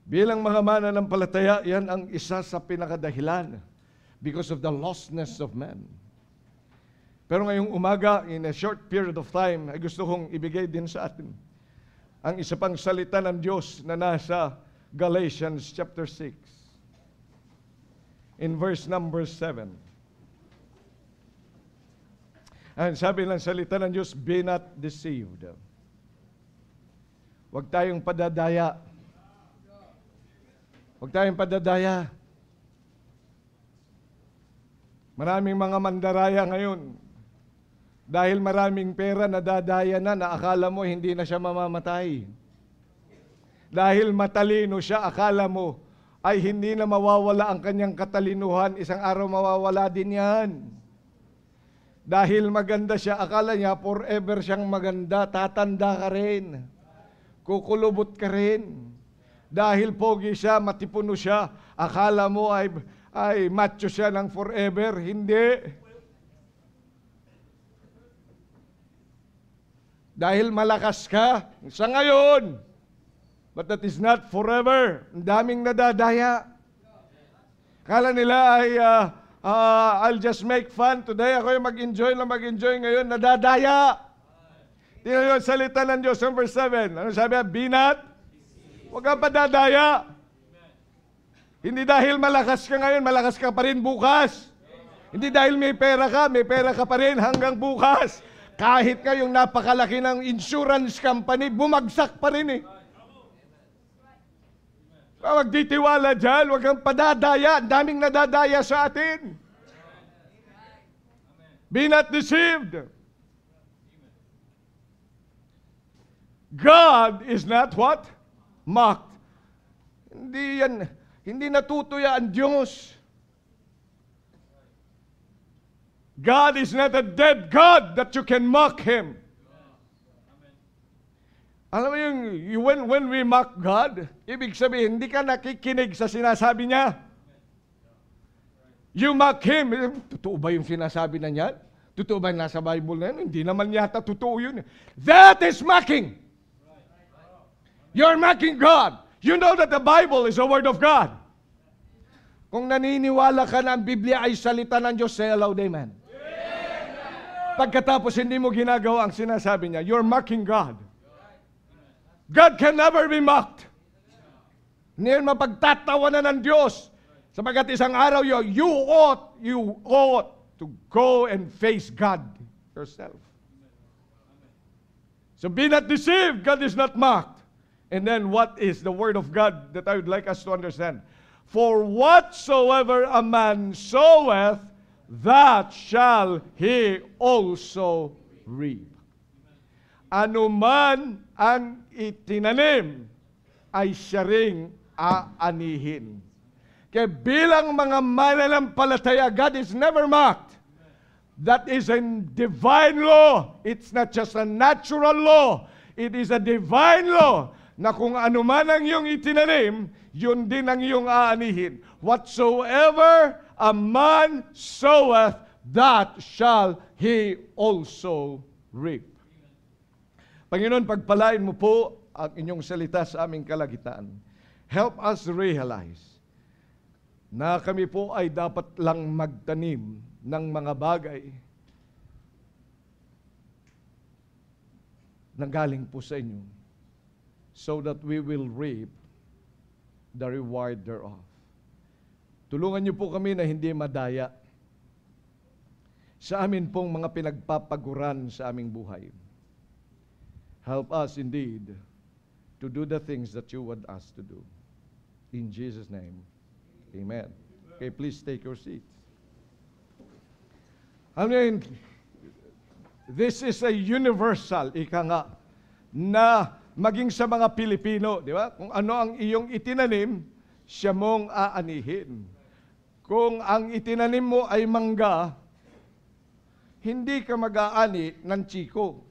Bilang mga mananampalataya, yan ang isa sa pinakadahilan because of the lostness of man. Pero ngayong umaga, in a short period of time, ay gusto kong ibigay din sa atin ang isa pang salita ng Diyos na nasa Galatians chapter 6, in verse number 7. And sabi ng salita ng Diyos, be not deceived. Huwag tayong padadaya. Huwag tayong padadaya. Maraming mga mandaraya ngayon, dahil maraming pera nadadaya na akala mo hindi na siya mamamatay. Dahil matalino siya, akala mo ay hindi na mawawala ang kanyang katalinuhan, isang araw mawawala din yan. Dahil maganda siya, akala niya forever siyang maganda, tatanda ka rin. Kukulubot ka rin. Dahil pogi siya, matipuno siya, akala mo ay macho siya ng forever. Hindi. Dahil malakas ka sa ngayon, but that is not forever. Ang daming nadadaya. Akala nila ay I'll just make fun today. Ako yung mag-enjoy ngayon. Nadadaya. Tingnan yung salita ng Diyos, number 7. Ano sabi? Be not. Huwag kang padadaya. Hindi dahil malakas ka ngayon, malakas ka pa rin bukas. Hindi dahil may pera ka pa rin hanggang bukas. Kahit kayong napakalaki ng insurance company, bumagsak pa rin eh. Magtitiwala dyan, huwag kang padadaya. Daming nadadaya sa atin. Be not deceived. God is not what? Mocked. Hindi natutuya ang Diyos. God is not a dead God that you can mock Him. Alam mo yung, when we mock God, ibig sabihin, hindi ka nakikinig sa sinasabi niya. You mock Him. Totoo ba yung sinasabi na niya? Totoo ba yung nasa Bible na yan? Hindi naman yata totoo yun. That is mocking. You're mocking God. You know that the Bible is the Word of God. Kung naniniwala ka na ang Biblia ay salita ng Diyos, say aloud, amen. Pagkatapos hindi mo ginagawa ang sinasabi niya, you're mocking God. God can never be mocked. Hindi mapagtatawanan ng Diyos. Sapagat isang araw you ought to go and face God yourself. So be not deceived. God is not mocked. And then what is the word of God that I would like us to understand? For whatsoever a man soweth, that shall he also reap. Ano man ang itinanim, ay siya ring aanihin. Kaya bilang mga mananampalataya, God is never mocked. That is a divine law. It's not just a natural law. It is a divine law na kung ano man ang iyong itinanim, yun din ang iyong aanihin. Whatsoever a man soweth, that shall he also reap. Panginoon, pagpalain mo po ang inyong salita sa aming kalagitnaan. Help us realize na kami po ay dapat lang magtanim ng mga bagay na galing po sa inyo so that we will reap the reward thereof. Tulungan niyo po kami na hindi madaya sa amin pong mga pinagpapaguran sa aming buhay. Help us indeed to do the things that you want us to do. In Jesus' name, amen. Okay, please take your seats. I mean, this is a universal, ika nga, na maging sa mga Pilipino, di ba? Kung ano ang iyong itinanim, siya mong aanihin. Kung ang itinanim mo ay mangga, hindi ka mag-aani ng chiko.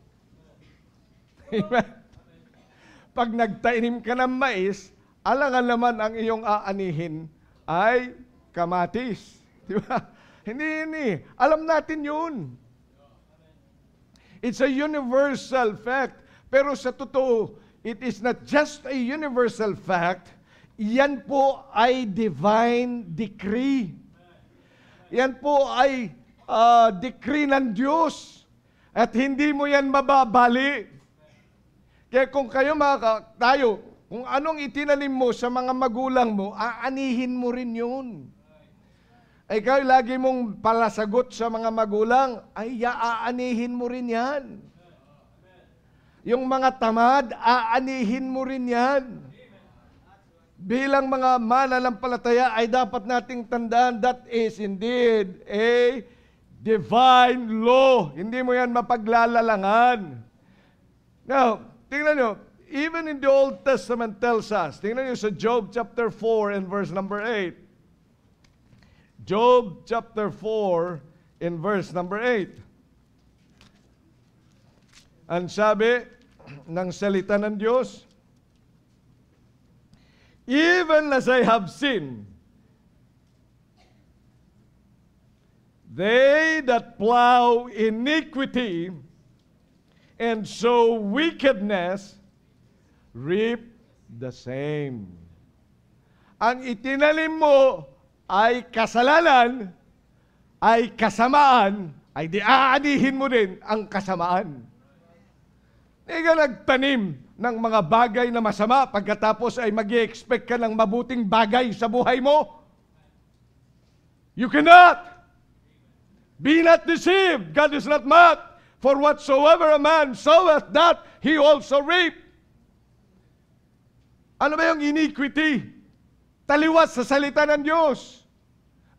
Pag nagtainim ka ng mais, alangan naman ang iyong aanihin ay kamatis. Di ba? Hindi. Alam natin yun. It's a universal fact. Pero sa totoo, it is not just a universal fact, yan po ay divine decree. Yan po ay decree ng Diyos. At hindi mo yan mababali. Kaya kung kayo tayo, kung anong itinanim mo sa mga magulang mo, aanihin mo rin yun. Ay kayo lagi mong palasagot sa mga magulang, ay aanihin mo rin yan. Yung mga tamad, aanihin mo rin yan. Bilang mga mananampalataya ay dapat nating tandaan, that is indeed a divine law. Hindi mo yan mapaglalalangan. Now, tingnan nyo, even in the Old Testament tells us, tingnan nyo sa Job chapter 4 and verse number 8. Job chapter 4 in verse number 8. Ang sabi ng salita ng Diyos, even as I have sinned, they that plow iniquity and sow wickedness reap the same. Ang itinanim mo ay kasalanan, ay kasamaan, ay di aanihin mo din ang kasamaan. Hindi ka nagtanim ng mga bagay na masama, pagkatapos ay mag-i-expect ka ng mabuting bagay sa buhay mo. You cannot. Be not deceived. God is not mocked. For whatsoever a man soweth, that he also reap. Ano ba yung iniquity? Taliwas sa salita ng Diyos.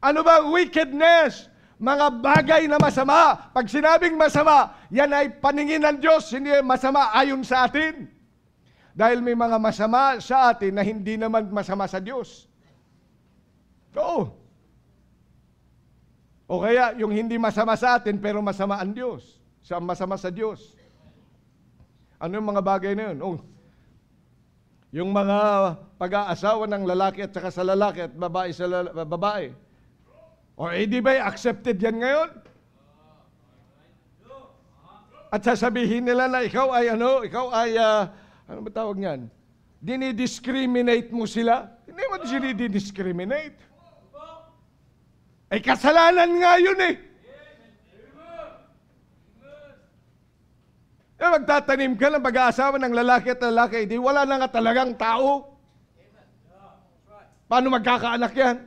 Ano ba wickedness? Mga bagay na masama. Pag sinabing masama, yan ay paningin ng Diyos, hindi masama ayon sa atin. Dahil may mga masama sa atin na hindi naman masama sa Diyos. Oo. O kaya, yung hindi masama sa atin, pero masama ang Diyos. Masama sa Diyos. Ano yung mga bagay na yun? Oh, yung mga pag-aasawa ng lalaki at saka sa lalaki at babae sa babae. O di ba accepted yan ngayon? At sasabihin nila na ikaw ay ano ba tawag niyan? Dinidiscriminate mo sila? Hindi mo dinidiscriminate. Ay kasalanan nga yun eh. Magtatanim ka ng pag-aasawa ng lalaki at lalaki, di wala na nga talagang tao. Paano magkakaanak yan?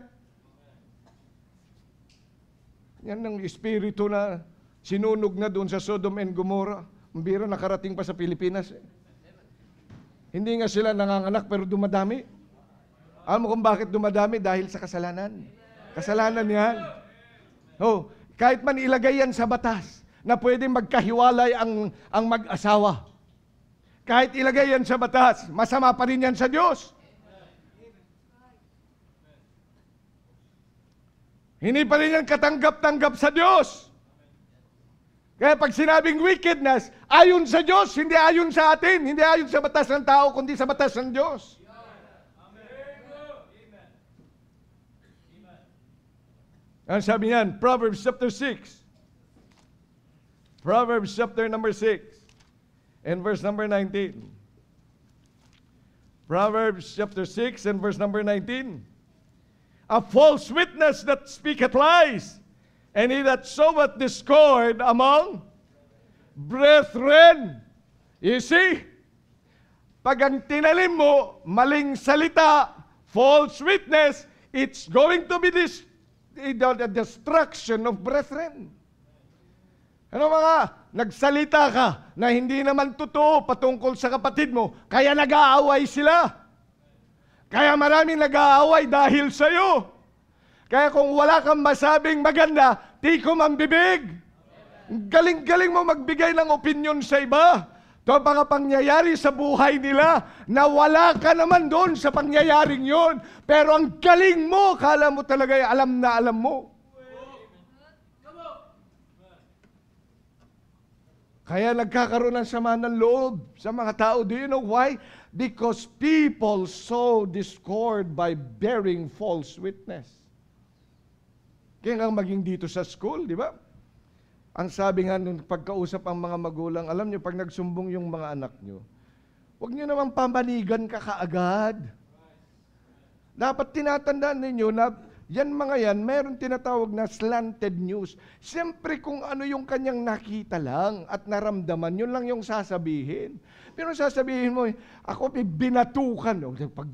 Yan ang espiritu na sinunog na doon sa Sodom and Gomorrah. Ang biro nakarating pa sa Pilipinas. Hindi nga sila nanganganak pero dumadami. Alam mo kung bakit dumadami? Dahil sa kasalanan. Kasalanan yan. Oh, kahit man ilagay yan sa batas na pwedeng magkahiwalay ang mag-asawa. Kahit ilagay yan sa batas, masama pa rin yan sa Diyos. Hindi pa rin yan katanggap-tanggap sa Diyos. Kaya pag sinabing wickedness, ayon sa Diyos, hindi ayon sa atin, hindi ayon sa batas ng tao, kundi sa batas ng Diyos. Ang sabi niyan, Proverbs chapter 6. Proverbs chapter number 6 and verse number 19. Proverbs chapter 6 and verse number 19. A false witness that speaketh lies, and he that soweth discord among brethren. You see, pag ang tinalim mo, maling salita, false witness, it's going to be the destruction of brethren. Ano mga, nagsalita ka na hindi naman totoo patungkol sa kapatid mo, kaya nag-aaway sila. Kaya maraming nag-aaway dahil sa iyo. Kaya kung wala kang masabing maganda, tikom ang bibig. Galing-galing mo magbigay ng opinion sa iba. Ito mga pangyayari sa buhay nila na wala ka naman doon sa pangyayaring yon. Pero ang galing mo, kala mo talaga alam na alam mo. Kaya nagkakaroon ng sama ng loob sa mga tao. Do you know why? Because people sow discord by bearing false witness. Kaya nga maging dito sa school, di ba? Ang sabi nga nung pagkausap ang mga magulang, alam nyo, pag nagsumbong yung mga anak nyo, huwag nyo naman pamanigan ka kaagad. Dapat tinatandaan ninyo na yan mga yan, meron tinatawag na slanted news. Siyempre kung ano yung kanyang nakita lang at naramdaman, yun lang yung sasabihin. Pero sasabihin mo, ako binatukan. Pag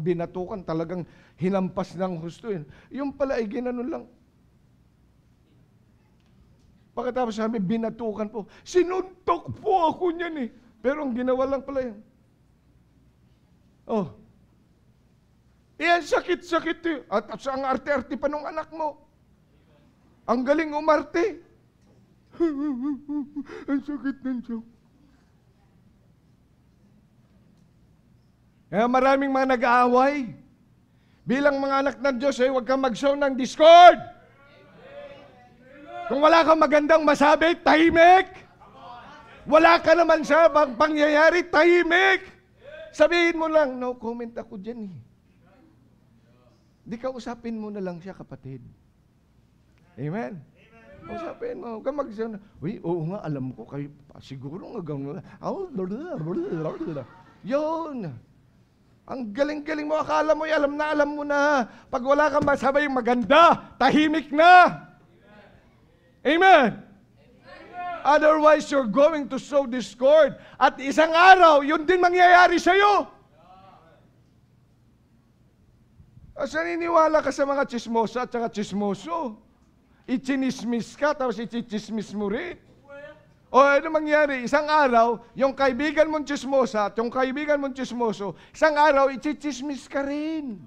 binatukan, talagang hinampas ng husto yun. Yung pala ay ginanon lang. Pagkatapos sabi, binatukan po. Sinuntok po ako niyan eh. Pero ang ginawa lang pala yun. Oh. Iyan, sakit-sakit eh. At ang arte-arte pa nung anak mo. Ang galing umarte. Ang sakit ng siya. Kaya maraming mga nag-aaway. Bilang mga anak ng Diyos, huwag kang mag-show ng discord. Kung wala kang magandang masabi, tahimik. Wala ka naman sa pangyayari, tahimik. Sabihin mo lang, no comment ako dyan eh. Di ka usapin mo na lang siya, kapatid. Amen? Usapin mo. Huwag mag-sabi, uy, oo nga, alam ko, kayo, siguro nga gano'n. Yun. Ang galing-galing mo, akala mo, alam mo na. Pag wala kang masabay maganda, tahimik na. Amen? Otherwise, you're going to sow discord. At isang araw, yun din mangyayari sa'yo. Asa niniwala ka sa mga chismosa at saka chismoso? Ichinismis ka, tapos ichichismis mo rin. O ano mangyari? Isang araw, yung kaibigan mong chismosa at yung kaibigan mong chismoso, isang araw, ichichismis ka rin.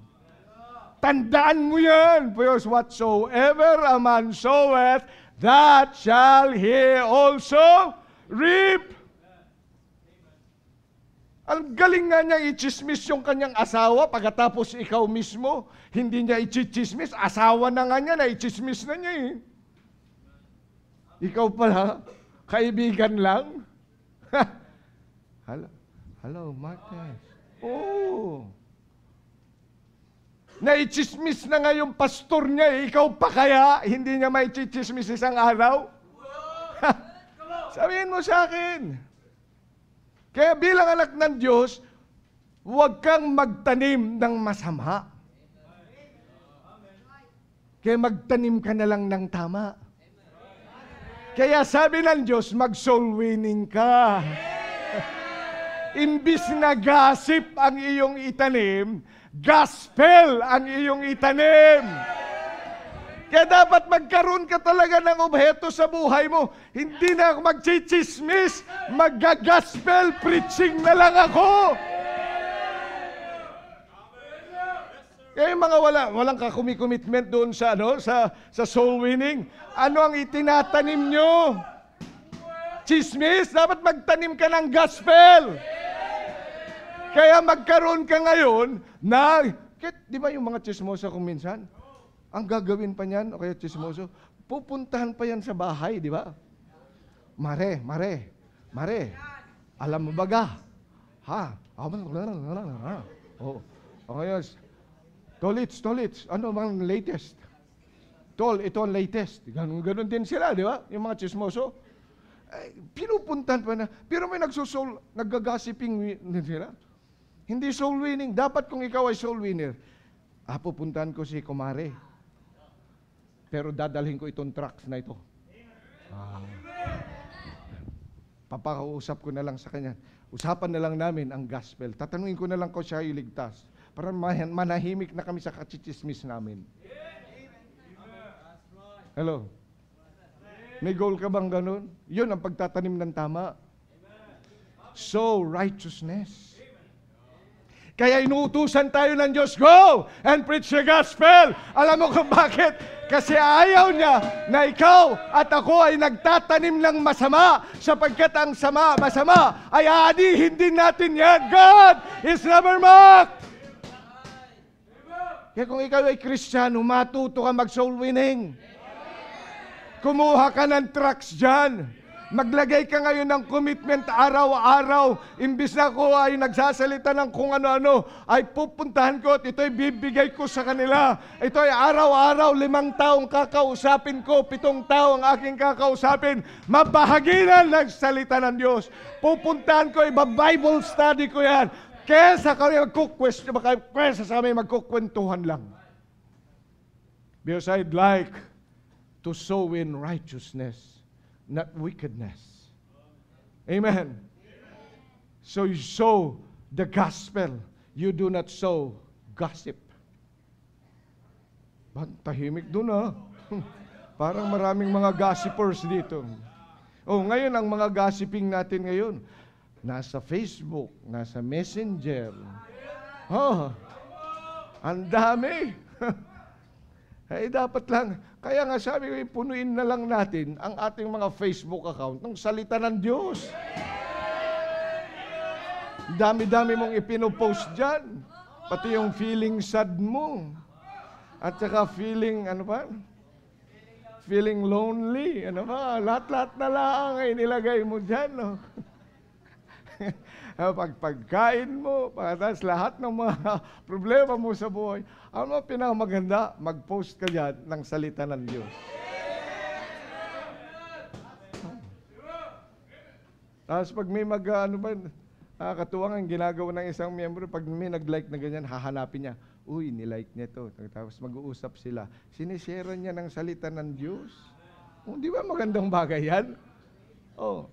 Tandaan mo yan. Because whatsoever a man soweth, that shall he also reap. Ang galing nga niyang i-chismis yung kanyang asawa, pagkatapos ikaw mismo, hindi niya i-chismis, asawa na nga niya, na-i-chismis na niya eh. Ikaw pala, kaibigan lang. Hello, Martes. Oh. Na-i-chismis na nga yung pastor niya eh, ikaw pa kaya, hindi niya mai-chismis isang araw? Sabihin mo sa akin. Kaya bilang anak ng Diyos, huwag kang magtanim ng masama. Kaya magtanim ka na lang ng tama. Kaya sabi ng Diyos, mag-soul winning ka. Imbis na gossip ang iyong itanim, gospel ang iyong itanim. Kaya dapat magkaroon ka talaga ng obheto sa buhay mo. Hindi na ako magchichismis, mag-gospel preaching na lang ako. Kaya yung mga walang kakumikomitment doon sa sa soul winning, ano ang itinatanim nyo? Chismis? Dapat magtanim ka ng gospel. Kaya magkaroon ka ngayon na, di ba yung mga chismosa kung minsan? Ang gagawin pa niyan, o kaya chismoso, pupuntahan pa yan sa bahay, di ba? Mare, alam mo ba ga? Ha? Oh. Okay, tolits, ano bang latest? Tol, ito ang latest. Ganun din sila, di ba? Yung mga chismoso. Pinupuntahan pa na, pero may naggagasiping sila. Hindi soul winning. Dapat kung ikaw ay soul winner, pupuntahan ko si Kumare. Pero dadalhin ko itong trucks na ito. Papakausap ko na lang sa kanya. Usapan na lang namin ang gospel. Tatanungin ko na lang kung siya iligtas. Para manahimik na kami sa kachichismis namin. Hello? May goal ka bang ganun? Yun ang pagtatanim ng tama. So, righteousness. Kaya inuutusan tayo ng Diyos, go and preach the gospel. Alam mo kung bakit? Kasi ayaw niya na ikaw at ako ay nagtatanim ng masama, sapagkat ang masama ay aanihin din natin yan. God is never mocked. Kaya kung ikaw ay Kristiyano, matuto ka mag-soul winning. Kumuha ka ng trucks dyan. Maglagay ka ngayon ng commitment araw-araw. Imbis na ako ay nagsasalita ng kung ano-ano, ay pupuntahan ko at ito'y bibigay ko sa kanila. Ito'y araw-araw, 5 taong kakausapin ko, 7 taong aking kakausapin. Mabahaginan ng salita ng Diyos. Pupuntahan ko, iba-Bible study ko yan. Kesa kami magkukwentuhan lang. Because I'd like to sow in righteousness, not wickedness. Amen. So you sow the gospel. You do not sow gossip. Tahimik doon Parang maraming mga gossipers dito. Ngayon ang mga gossiping natin ngayon, nasa Facebook, nasa Messenger. Ang dami. Dapat lang. Kaya nga sabi ko, punuin na lang natin ang ating mga Facebook account ng salita ng Diyos. Dami-dami mong ipinopost dyan. Pati yung feeling sad mo. At saka feeling, feeling lonely. Lahat-lahat na lang ay nilagay mo dyan. Pagkain mo, pagkatapos lahat ng mga problema mo sa buhay. Ano pinakamaganda? Mag-post ka dyan ng salita ng Diyos. Tapos pag may katuwang ang ginagawa ng isang miyembro, pag may nag-like na ganyan, hahanapin niya, uy, nilike niya to. Tapos mag-uusap sila. Sinishare niya ng salita ng Diyos. Di ba magandang bagay yan?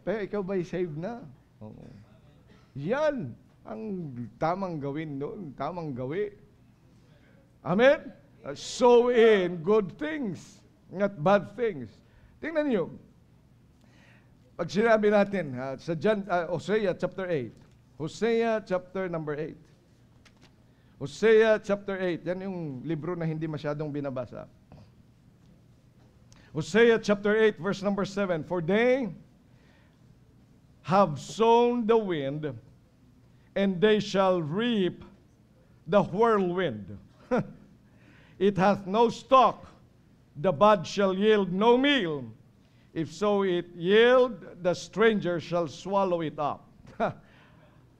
Pero ikaw ba'y saved na? Yan ang tamang gawin doon, tamang gawi. Amen? Sow in good things, not bad things. Tingnan niyo. Pag sinabi natin sa Hosea chapter 8. Hosea chapter number 8. Hosea chapter 8. Yan yung libro na hindi masyadong binabasa. Hosea chapter 8 verse number 7. For they have sown the wind, and they shall reap the whirlwind. It hath no stalk, the bud shall yield no meal. If so it yield, the stranger shall swallow it up.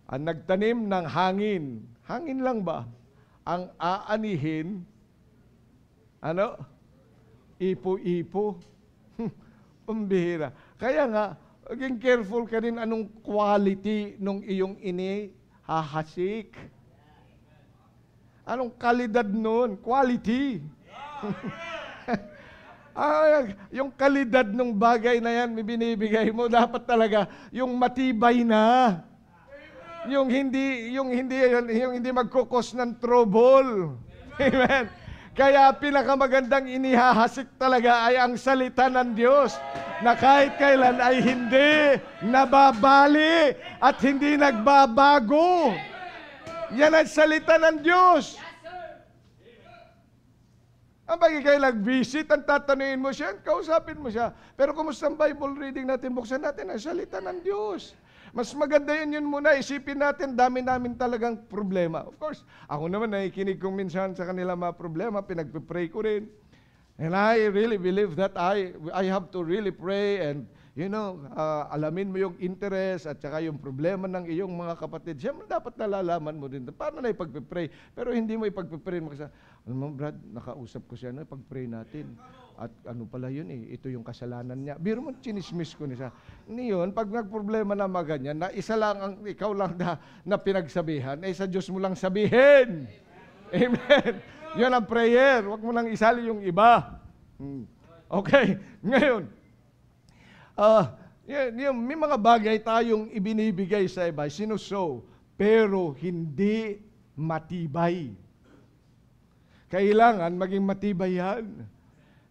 Ang nagtanim ng hangin, hangin lang ba? Ang aanihin, ipo-ipo. Pambihira. Kaya nga, maging careful ka rin anong quality nung iyong inihahasik. Anong kalidad nun? Quality. Yung kalidad ng bagay na yan, binibigay mo, dapat talaga yung matibay na. Yung hindi magkukos ng trouble. Amen. Kaya pinakamagandang inihahasik talaga ay ang salita ng Diyos na kahit kailan ay hindi nababali at hindi nagbabago. Yan ang salita ng Diyos. Ang bagay kayo nag-visit, ang tatanungin mo siya, kausapin mo siya. Pero kumusta ang Bible reading natin? Buksan natin ang salita ng Diyos. Mas maganda yun muna. Isipin natin, dami namin talagang problema. Of course, ako naman nakikinig kong minsan sa kanila mga problema, pinagpipray ko rin. And I really believe that I have to really pray and, alamin mo yung interest at saka yung problema ng iyong mga kapatid. Siyempre, dapat nalalaman mo din. Paano na ipagpipray? Pero hindi mo ipagpipray mo kasi, alam mo, Brad, nakausap ko siya, ipagpray natin. At pala yun ito yung kasalanan niya. Biro mo, chinismis ko niya. Ngayon, pag nagproblema na maganyan, na isa lang ikaw lang na pinagsabihan, sa Diyos mo lang sabihin. Amen. Yan ang prayer. Huwag mo nang isali yung iba. Okay. Ngayon, may mga bagay tayong ibinibigay sa iba, sinusow, pero hindi matibay. Kailangan maging matibay yan.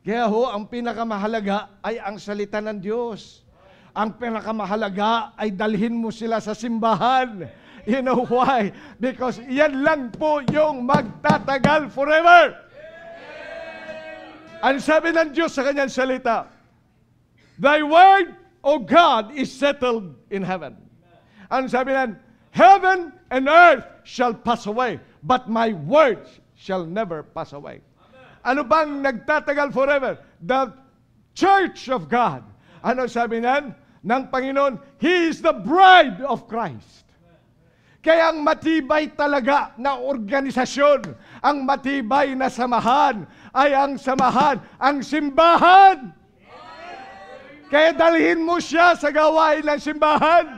Kaya ang pinakamahalaga ay ang salita ng Diyos. Ang pinakamahalaga ay dalhin mo sila sa simbahan. You know why? Because yan lang po yung magtatagal forever. Ang sabi ng Diyos sa kanyang salita, Thy word, O God, is settled in heaven. Ang sabi ng, heaven and earth shall pass away, but my words shall never pass away. Ano bang nagtatagal forever? The church of God. Ano sabi ng Panginoon? He is the bride of Christ. Kaya ang matibay talaga na organisasyon, ang matibay na samahan, ay ang samahan, ang simbahan. Kaya dalhin mo siya sa gawain ng simbahan.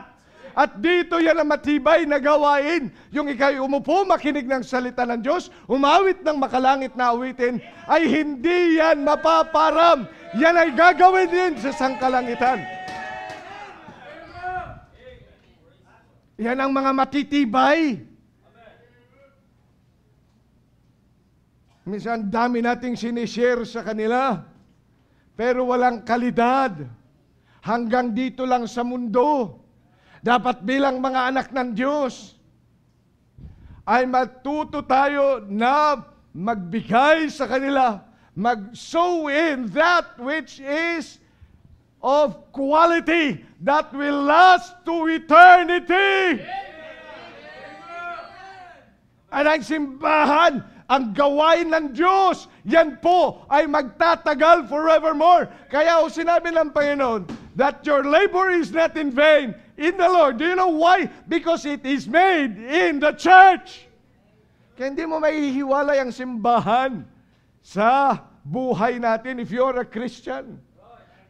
At dito yan ang matibay na gawain. Yung ikay umupo, makinig ng salita ng Diyos, umawit ng makalangit na awitin, ay hindi yan mapaparam. Yan ay gagawin din sa sangkalangitan. Yan ang mga matitibay. Minsan dami nating sinishare sa kanila, pero walang kalidad. Hanggang dito lang sa mundo. Dapat bilang mga anak ng Diyos, ay matuto tayo na magbigay sa kanila, mag-sow in that which is of quality, that will last to eternity. At ang simbahan, ang gawain ng Diyos, yan po ay magtatagal forevermore. Kaya sinabi ng Panginoon, that your labor is not in vain in the Lord. Do you know why? Because it is made in the church. Kaya hindi mo maihiwalay ang simbahan sa buhay natin if you're a Christian.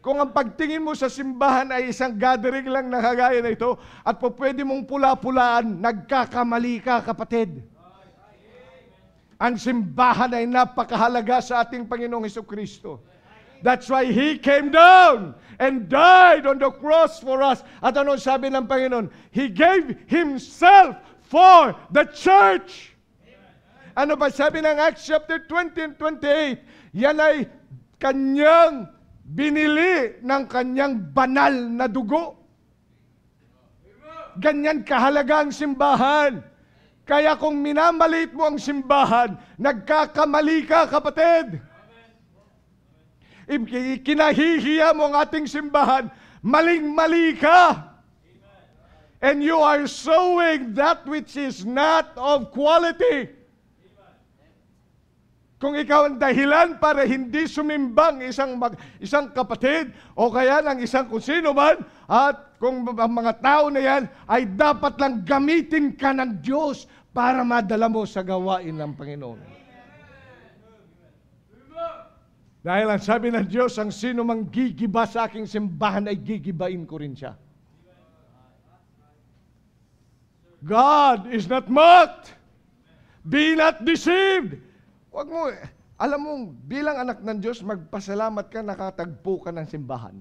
Kung ang pagtingin mo sa simbahan ay isang gathering lang na kagaya na ito, at po pwede mong pula-pulaan, nagkakamali ka, kapatid. Ang simbahan ay napakahalaga sa ating Panginoong Hesukristo. That's why He came down and died on the cross for us. At ano sabi ng Panginoon? He gave Himself for the church. Ano ba sabi ng Acts chapter 20 and 28? Yan ay Kanyang binili ng Kanyang banal na dugo. Ganyan kahalaga ang simbahan. Kaya kung minamaliit mo ang simbahan, nagkakamali ka, kapatid. Kinahihiya mo ang ating simbahan, maling-mali ka. And you are sowing that which is not of quality. Kung ikaw ang dahilan para hindi sumimbang isang kapatid o kaya ng isang kung sino man, at kung ang mga tao na yan ay dapat lang gamitin ka ng Diyos para madala mo sa gawain ng Panginoon. Dahil ang sabi ng Diyos, ang sino mang gigiba sa aking simbahan ay gigibain ko rin siya. God is not mocked. Be not deceived. Huwag mo, alam mo, bilang anak ng Diyos, magpasalamat ka, nakatagpo ka ng simbahan.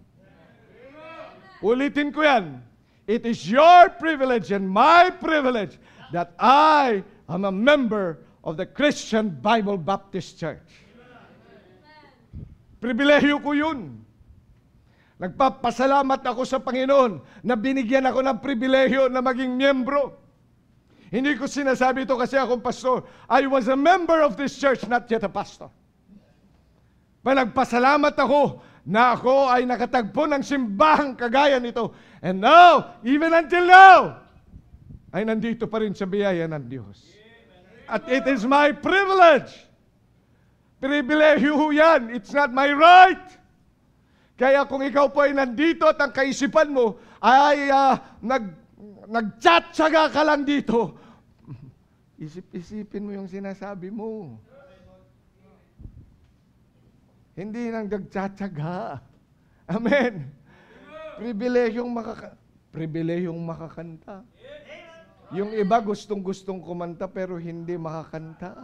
Ulitin ko yan. It is your privilege and my privilege that I am a member of the Christian Bible Baptist Church. Pribilehyo ko yun. Nagpapasalamat ako sa Panginoon na binigyan ako ng pribilehyo na maging miyembro. Hindi ko sinasabi ito kasi akong pastor. I was a member of this church, not yet a pastor. Nagpasalamat ako na ako ay nakatagpo ng simbahang kagaya nito. And now, even until now, ay nandito pa rin sa biyaya ng Diyos. At it is my privilege. Pribilehyo yan. It's not my right. Kaya kung ikaw po ay nandito at ang kaisipan mo ay nagtsatsaga ka lang dito, isip-isipin mo yung sinasabi mo. Hindi nang nagtsatsaga. Amen. Pribilehiyong makakanta. Yung iba gustong-gustong kumanta pero hindi makakanta.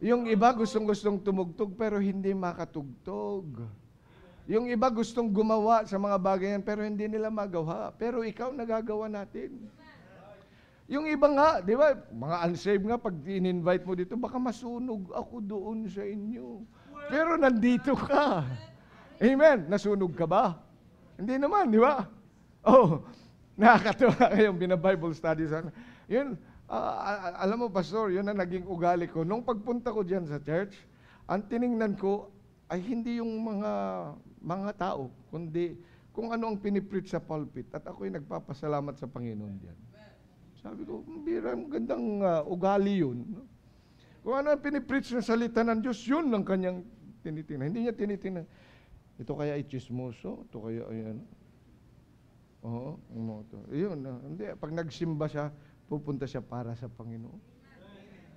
Yung iba gustong-gustong tumugtog pero hindi makatugtog. Yung iba gustong gumawa sa mga bagay yan pero hindi nila magawa. Pero ikaw nagagawa natin. Yung iba nga, di ba, mga unsaved nga, pag in-invite mo dito, baka masunog ako doon sa inyo. Pero nandito ka. Amen. Nasunog ka ba? Hindi naman, di ba? Oh, nakakatuwa kayong bina-Bible study sana. Yun, alam mo, Pastor, yun ang naging ugali ko. Nung pagpunta ko dyan sa church, ang tiningnan ko ay hindi yung mga tao, kundi kung ano ang pinipreach sa pulpit. At ako'y nagpapasalamat sa Panginoon diyan. Sabi ko, gandang ugali yun. Kung ano ang pinipreach na salita ng Diyos, yun ang kanyang tinitingnan. Hindi niya tinitingnan, ito kaya ay chismoso, ito kaya ay ano. Oo, yun. Hindi, pag nagsimba siya, pupunta siya para sa Panginoon.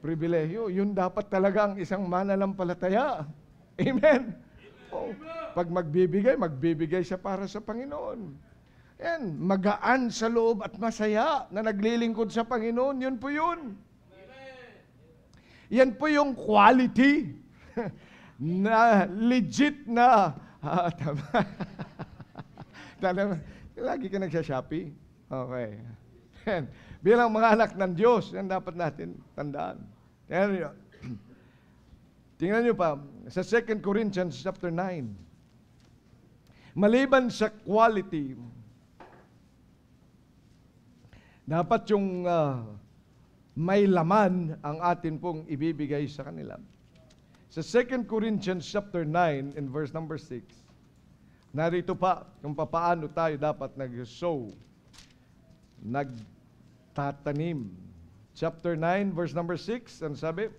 Pribilehyo, yun dapat talaga ang isang mananampalataya. Amen. Oh, pag magbibigay siya para sa Panginoon. Yan, magaan sa loob at masaya na naglilingkod sa Panginoon. Yun po yun. Yan po yung quality na legit na tama. Lagi ka nagsha-Shopee. Okay. Yan. Bilang mga anak ng Diyos, yan dapat natin tandaan. Yan. Tingnan nyo pa, sa 2 Corinthians chapter 9, maliban sa quality, dapat yung may laman ang atin pong ibibigay sa kanila. Sa 2 Corinthians chapter 9 and verse number 6, narito pa kung paano tayo dapat nag-sow, nagtatanim. Chapter 9 verse number 6, ang sabi,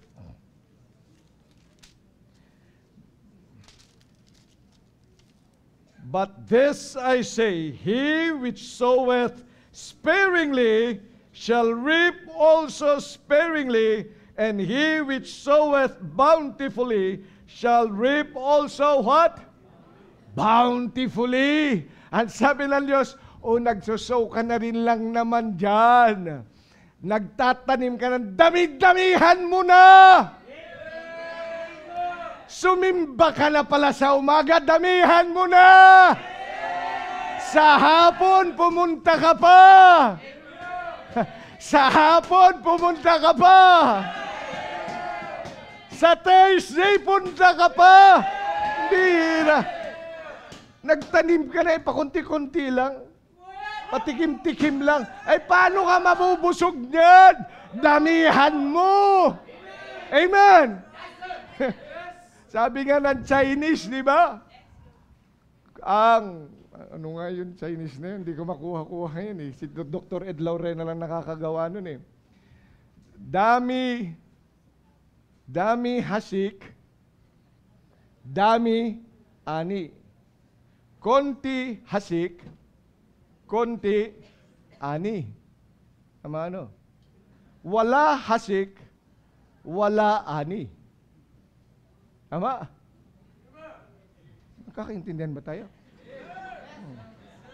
but this I say, he which soweth sparingly shall reap also sparingly, and he which soweth bountifully shall reap also what? Bountifully. Ang sabi ng Diyos, nagsusow ka na rin lang naman dyan. Nagtatanim ka ng dami-damihan mo na. Sumimba ka na pala sa umaga, damihan mo na. Sa hapon, pumunta ka pa. Sa hapon, pumunta ka pa. Sa Thursday, punta ka pa. Bira. Nagtanim ka na, pakunti-kunti lang. Patikim-tikim lang. Ay, paano ka mabubusog niyan? Damihan mo. Amen. Sabi nga ng Chinese, di ba? Ano nga yun, Chinese na yun? Hindi ko makuha-kuha yun eh. Si Dr. Ed Laurena lang nakakagawa nun eh. Dami hasik, dami ani. Konti hasik, konti ani. Tama ano? Wala hasik, wala ani. Tama? Nakakaintindihan ba tayo?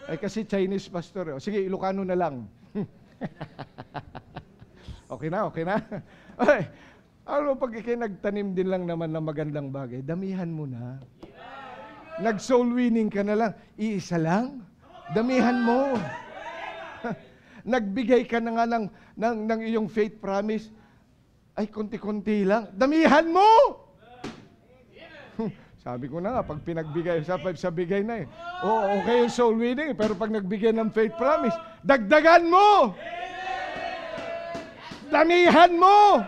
Ay kasi Chinese pastor. Sige, Ilocano na lang. Okay na. Ay, ano pag ikay nagtanim din lang naman ng magandang bagay, damihan mo na. Nag-soul winning ka na lang, iisa lang, damihan mo. Nagbigay ka na nga ng iyong faith promise, ay konti-konti lang, damihan mo. Sabi ko na nga, pag pinagbigay, sa bigay na eh. Okay yung soul winning, pero pag nagbigay ng faith promise, dagdagan mo. Damihan mo.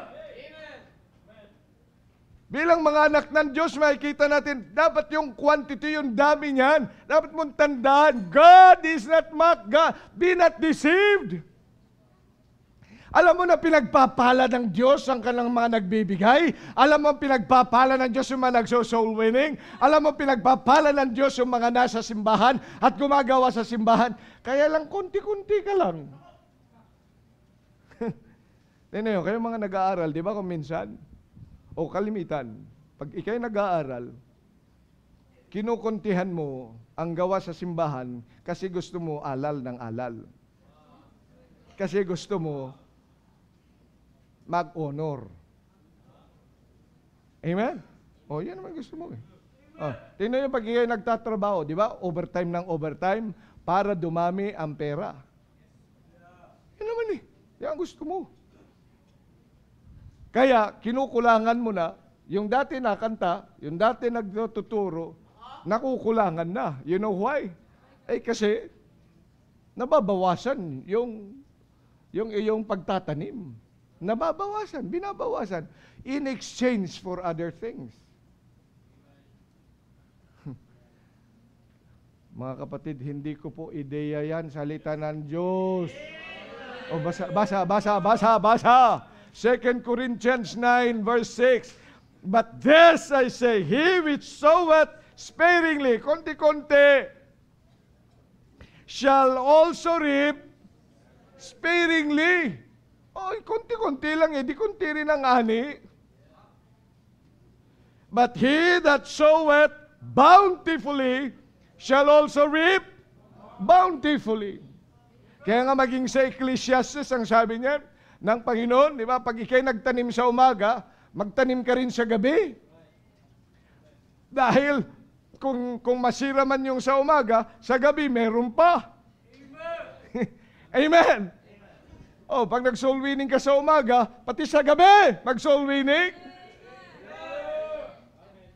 Bilang mga anak ng Diyos, makikita natin, dapat yung quantity, yung dami niyan, dapat mong tandaan, God is not mocked, God, be not deceived. Alam mo na pinagpapala ng Diyos ang kanilang mga nagbibigay. Alam mo pinagpapala ng Diyos yung mga nagso-soul winning. Alam mo pinagpapala ng Diyos yung mga nasa simbahan at gumagawa sa simbahan. Kaya lang konti-kunti ka lang. Tignan nyo, kayo mga nag-aaral, di ba kung minsan, o kalimitan, pag ikay nag-aaral, kinukuntihan mo ang gawa sa simbahan kasi gusto mo alal ng alal. Kasi gusto mo mag-honor. Amen? Yan naman gusto mo eh. Tingnan nyo pag ikay nagtatrabaho, di ba? Overtime ng overtime para dumami ang pera. Yan naman eh. Yan gusto mo. Kaya, kinukulangan mo na, yung dati nakanta, yung dati nagtuturo, nakukulangan na. You know why? Kasi, nababawasan yung iyong pagtatanim. Nababawasan, binabawasan, in exchange for other things. Mga kapatid, hindi ko po ideya yan, salita ng Diyos. Basa. 2 Corinthians 9 verse 6. But this I say, he which soweth sparingly, konti-konti, shall also reap sparingly. Konti-konti lang di konti rin ang ani. But he that soweth bountifully shall also reap Bountifully. Kaya nga maging sa Ecclesiastes, ang sabi niya, ng Panginoon, di ba? Pag ikay nagtanim sa umaga, magtanim ka rin sa gabi. Dahil kung masira man yung sa umaga, sa gabi meron pa. Amen. Amen. Oh, pag nag-soul winning ka sa umaga, pati sa gabi, mag-soul winning.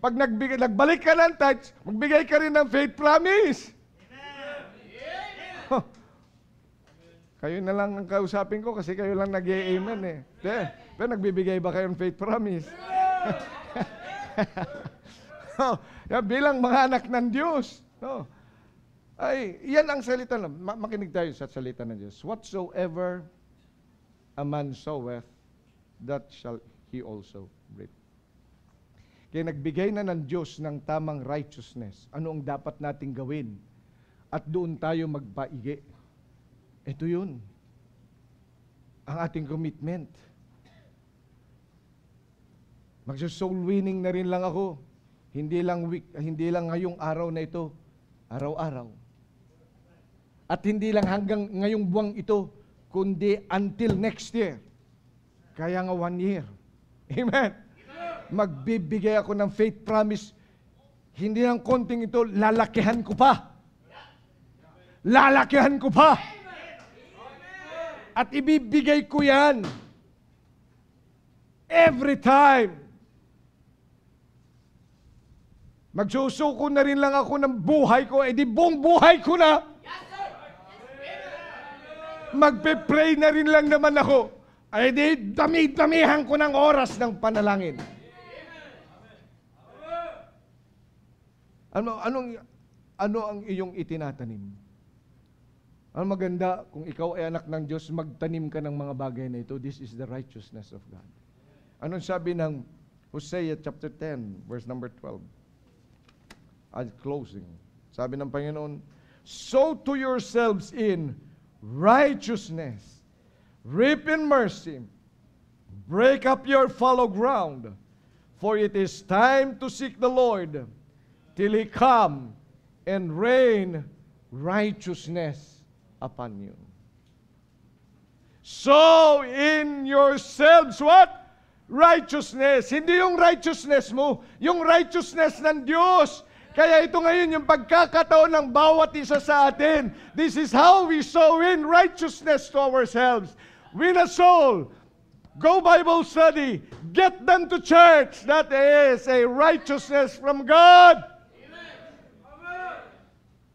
Pag nagbalik ka ng touch, magbigay ka rin ng faith promise. Huh. Kayo na lang ang kausapin ko kasi kayo lang nag-i-amen eh. Pero nagbibigay ba kayo ng faith promise? Yan, bilang mga anak ng Diyos. Ay, yan ang salita. Makinig tayo sa salita ng Diyos. Whatsoever a man soweth, that shall he also reap. Kaya nagbigay na ng Diyos ng tamang righteousness. Ano ang dapat nating gawin? At doon tayo magpaigi. Ito yun. Ang ating commitment. Magsa-soul winning na rin lang ako. Hindi lang ngayong araw na ito. Araw-araw. At hindi lang hanggang ngayong buwang ito, kundi until next year. Kaya nga 1 year. Amen. Magbibigay ako ng faith promise. Hindi lang konting ito, lalakihan ko pa. Lalakihan ko pa. At ibibigay ko yan. Every time. Magsusuko na rin lang ako ng buhay ko, di buong buhay ko na. Magpe-pray na rin lang naman ako, di dami-damihan ko ng oras ng panalangin. Ano ang iyong itinatanim? Ang maganda, kung ikaw ay anak ng Diyos, magtanim ka ng mga bagay na ito. This is the righteousness of God. Anong sabi ng Hosea chapter 10, verse number 12? At closing. Sabi ng Panginoon, sow to yourselves in righteousness, reap in mercy, break up your fallow ground, for it is time to seek the Lord, till He come and rain righteousness upon you. Sow in yourselves what? Righteousness. Hindi yung righteousness mo, yung righteousness ng Diyos. Kaya ito ngayon yung pagkakataon ng bawat isa sa atin. This is how we sow in righteousness to ourselves. Win a soul. Go Bible study. Get them to church. That is a righteousness from God.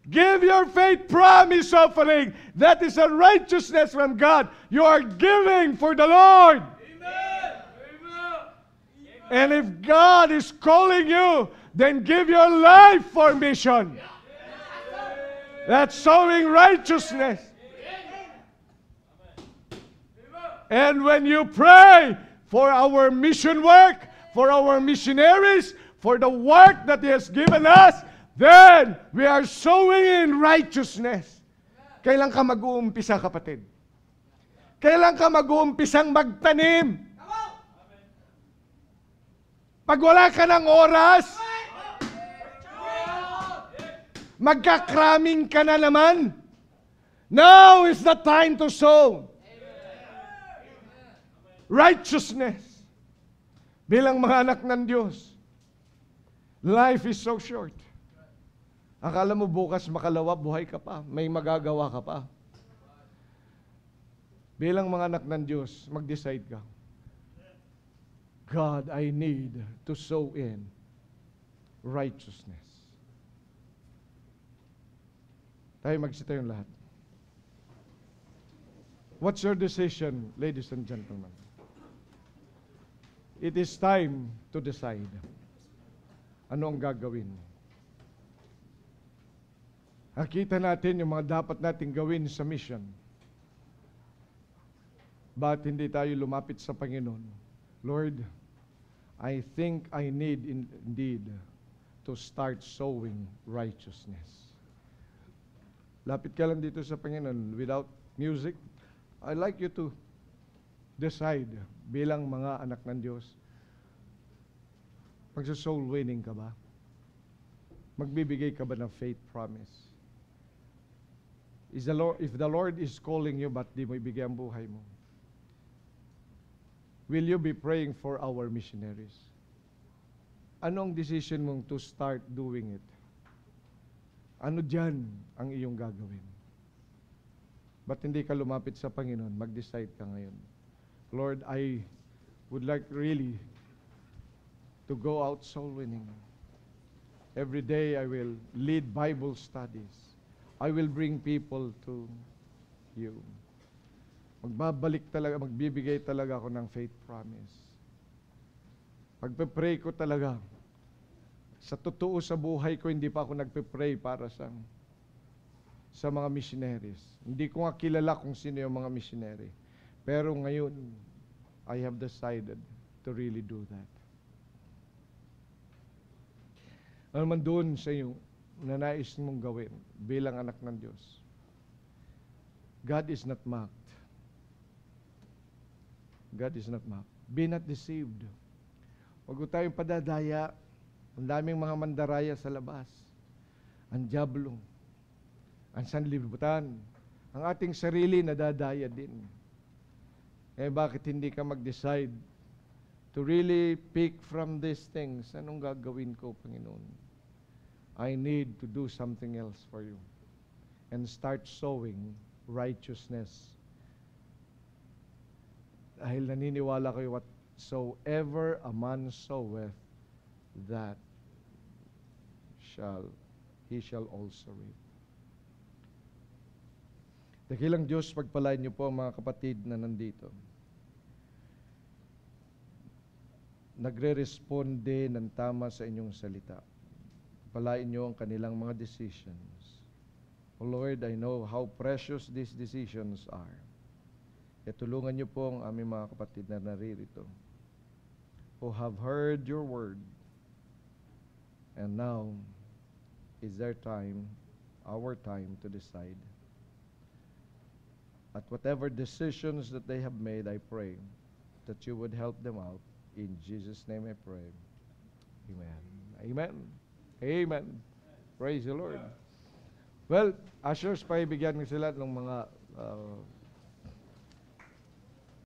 Give your faith promise offering. That is a righteousness from God. You are giving for the Lord. Amen. And if God is calling you, then give your life for mission. That's sowing righteousness. And when you pray for our mission work, for our missionaries, for the work that He has given us, then we are sowing in righteousness. Kailan ka mag-uumpisa, kapatid? Kailan ka mag-uumpisang magtanim? Pag wala ka ng oras, magkakraming ka na naman. Now is the time to sow. Righteousness. Bilang mga anak ng Diyos, life is so short. Akala mo bukas makalawa, buhay ka pa. May magagawa ka pa. Bilang mga anak ng Diyos, mag-decide ka. God, I need to sow in righteousness. Tayo magsitayo lahat. What's your decision, ladies and gentlemen? It is time to decide. Ano ang gagawin mo? Nakita natin yung mga dapat nating gawin sa mission. Ba't hindi tayo lumapit sa Panginoon? Lord, I think I need indeed to start sowing righteousness. Lapit ka lang dito sa Panginoon without music. I'd like you to decide bilang mga anak ng Diyos. Magsa-soul winning ka ba? Magbibigay ka ba ng faith promise? If the Lord is calling you, ba't di mo ibigay ang buhay mo? Will you be praying for our missionaries? Anong decision mong to start doing it? Ano dyan ang iyong gagawin? Ba't hindi ka lumapit sa Panginoon? Mag-decide ka ngayon. Lord, I would like really to go out soul winning. Every day I will lead Bible studies. I will bring people to you. Magbibigay talaga ako ng faith promise. Pagpe-pray ko talaga, sa totoo sa buhay ko, hindi pa ako nagpe-pray para sa mga missionaries. Hindi ko nga kilala kung sino yung mga missionary. Pero ngayon, I have decided to really do that. Ano man doon sa iyo na nais mong gawin bilang anak ng Diyos, God is not mocked. God is not mocked. Be not deceived. Huwag ko tayong padadaya. Ang daming mga mandaraya sa labas. Ang diablo. Ang sanlibutan. Ang ating sarili nadadaya din. Eh bakit hindi ka mag-decide to really pick from these things? Anong gagawin ko, Panginoon? I need to do something else for you. And start sowing righteousness. Dahil naniniwala kayo, whatsoever a man soweth, that he shall also reap. Dakilang Diyos, pagpalain niyo po ang mga kapatid na nandito. Nagre-responde ng tama sa inyong salita. Palain niyo ang kanilang mga decisions. Oh Lord, I know how precious these decisions are. Kaya tulungan niyo po ang aming mga kapatid na naririto, who have heard your word, and now is their time, our time to decide. At whatever decisions that they have made, I pray that you would help them out. In Jesus' name I pray. Amen. Amen. Amen. Praise the Lord. Well, ushers, paibigyan mo sila ng mga